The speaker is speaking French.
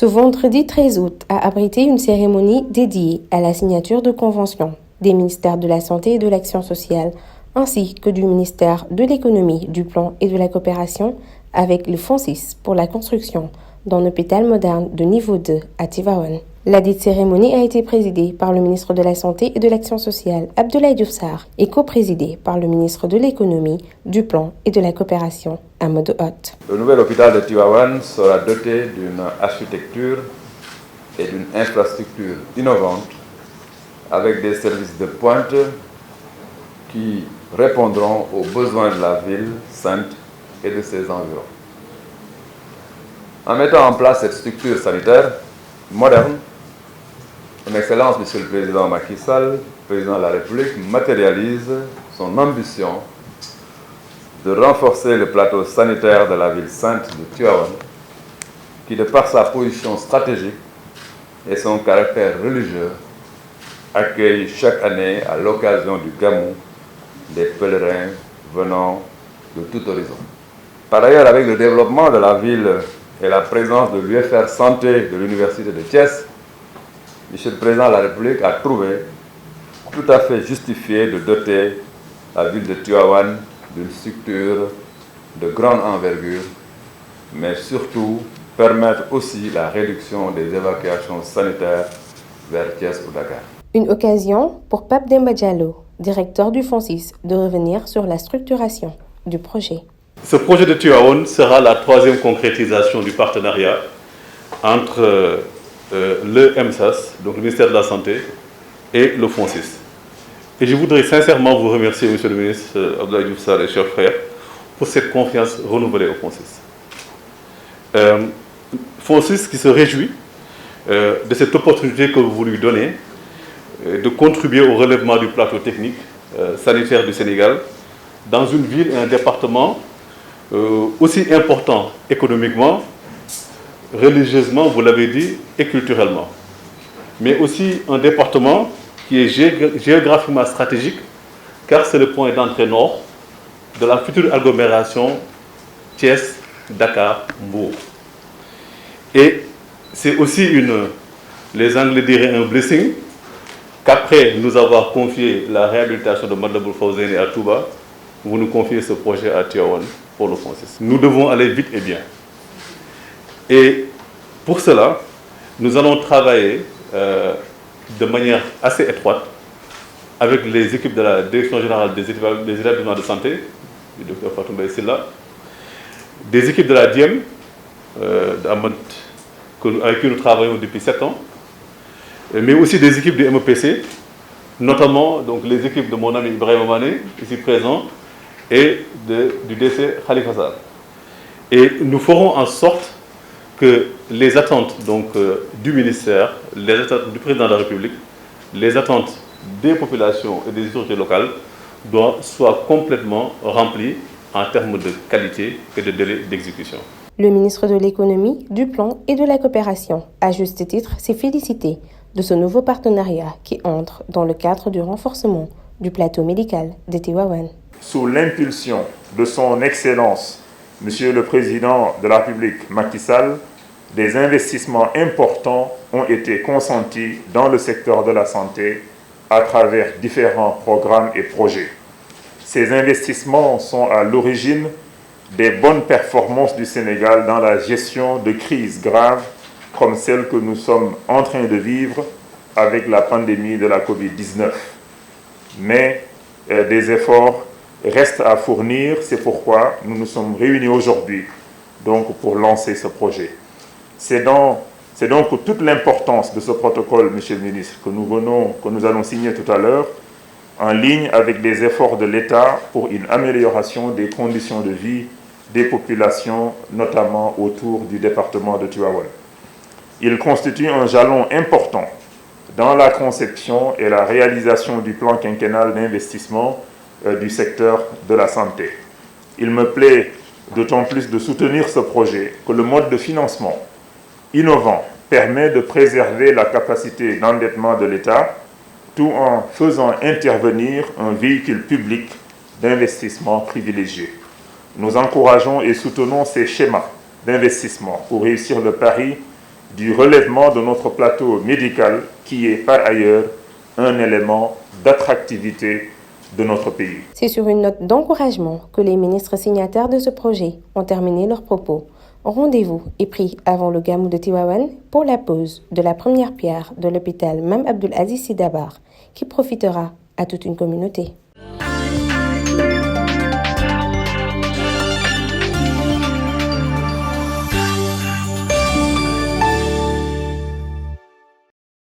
Ce vendredi 13 août a abrité une cérémonie dédiée à la signature de conventions des ministères de la Santé et de l'Action sociale, ainsi que du ministère de l'Économie, du Plan et de la Coopération avec le FONSIS pour la construction d'un hôpital moderne de niveau 2 à Tivaouane. La dite cérémonie a été présidée par le ministre de la Santé et de l'Action sociale, Abdoulaye Diouf Sarr, et co-présidée par le ministre de l'Économie, du Plan et de la Coopération, Amadou Hott. Le nouvel hôpital de Tivaouane sera doté d'une architecture et d'une infrastructure innovantes avec des services de pointe qui répondront aux besoins de la ville sainte et de ses environs. En mettant en place cette structure sanitaire moderne, Son Excellence, Monsieur le Président Macky Sall, Président de la République, matérialise son ambition de renforcer le plateau sanitaire de la ville sainte de Tivaouane, qui, de par sa position stratégique et son caractère religieux, accueille chaque année, à l'occasion du Gamou, des pèlerins venant de tout horizon. Par ailleurs, avec le développement de la ville et la présence de l'UFR Santé de l'Université de Thiès, Monsieur le Président de la République a trouvé tout à fait justifié de doter la ville de Tivaouane d'une structure de grande envergure, mais surtout permettre aussi la réduction des évacuations sanitaires vers Thiès ou Dakar. Une occasion pour Pape Demba Diallo, directeur du FONSIS, de revenir sur la structuration du projet. Ce projet de Tivaouane sera la troisième concrétisation du partenariat entre le MSAS, donc le ministère de la Santé, et le FONSIS. Et je voudrais sincèrement vous remercier, Monsieur le ministre Abdoulaye Diouf Sarr et chers frères, pour cette confiance renouvelée au FONSIS. FONSIS qui se réjouit de cette opportunité que vous lui donnez de contribuer au relèvement du plateau technique sanitaire du Sénégal dans une ville et un département aussi important économiquement, religieusement, vous l'avez dit, et culturellement. Mais aussi un département qui est géographiquement stratégique, car c'est le point d'entrée nord de la future agglomération Thiès-Dakar-Mbour. Et c'est aussi les Anglais diraient un blessing, qu'après nous avoir confié la réhabilitation de Matlaboul Fawzeyni à Touba, vous nous confiez ce projet à Tivaouane pour le FONSIS. Nous devons aller vite et bien. Et pour cela, nous allons travailler de manière assez étroite avec les équipes de la Direction générale des établissements de santé, du Dr Fatou Mbaye Sylla, des équipes de la DIEM, avec qui nous travaillons depuis 7 ans, mais aussi des équipes du MEPC, notamment donc, les équipes de mon ami Ibrahim Mané, ici présent, et du DC Khalifa Sall. Et nous ferons en sorte que les attentes du ministère, les attentes du président de la République, les attentes des populations et des autorités locales soient complètement remplies en termes de qualité et de délai d'exécution. Le ministre de l'Économie, du Plan et de la Coopération, à juste titre, s'est félicité de ce nouveau partenariat qui entre dans le cadre du renforcement du plateau médical de Tivaouane. Sous l'impulsion de son Excellence, Monsieur le Président de la République Macky Sall, des investissements importants ont été consentis dans le secteur de la santé à travers différents programmes et projets. Ces investissements sont à l'origine des bonnes performances du Sénégal dans la gestion de crises graves comme celle que nous sommes en train de vivre avec la pandémie de la Covid-19. Mais des efforts restent à fournir, c'est pourquoi nous nous sommes réunis aujourd'hui pour lancer ce projet. C'est donc toute l'importance de ce protocole, Monsieur le ministre, que nous allons signer tout à l'heure, en ligne avec des efforts de l'État pour une amélioration des conditions de vie des populations, notamment autour du département de Tivaouane. Il constitue un jalon important dans la conception et la réalisation du plan quinquennal d'investissement du secteur de la santé. Il me plaît d'autant plus de soutenir ce projet que le mode de financement innovant permet de préserver la capacité d'endettement de l'État tout en faisant intervenir un véhicule public d'investissement privilégié. Nous encourageons et soutenons ces schémas d'investissement pour réussir le pari du relèvement de notre plateau médical qui est par ailleurs un élément d'attractivité de notre pays. C'est sur une note d'encouragement que les ministres signataires de ce projet ont terminé leurs propos. Rendez-vous est pris avant le Gamou de Tivaouane pour la pose de la première pierre de l'hôpital Mame Abdoul Aziz Sy Dabakh qui profitera à toute une communauté.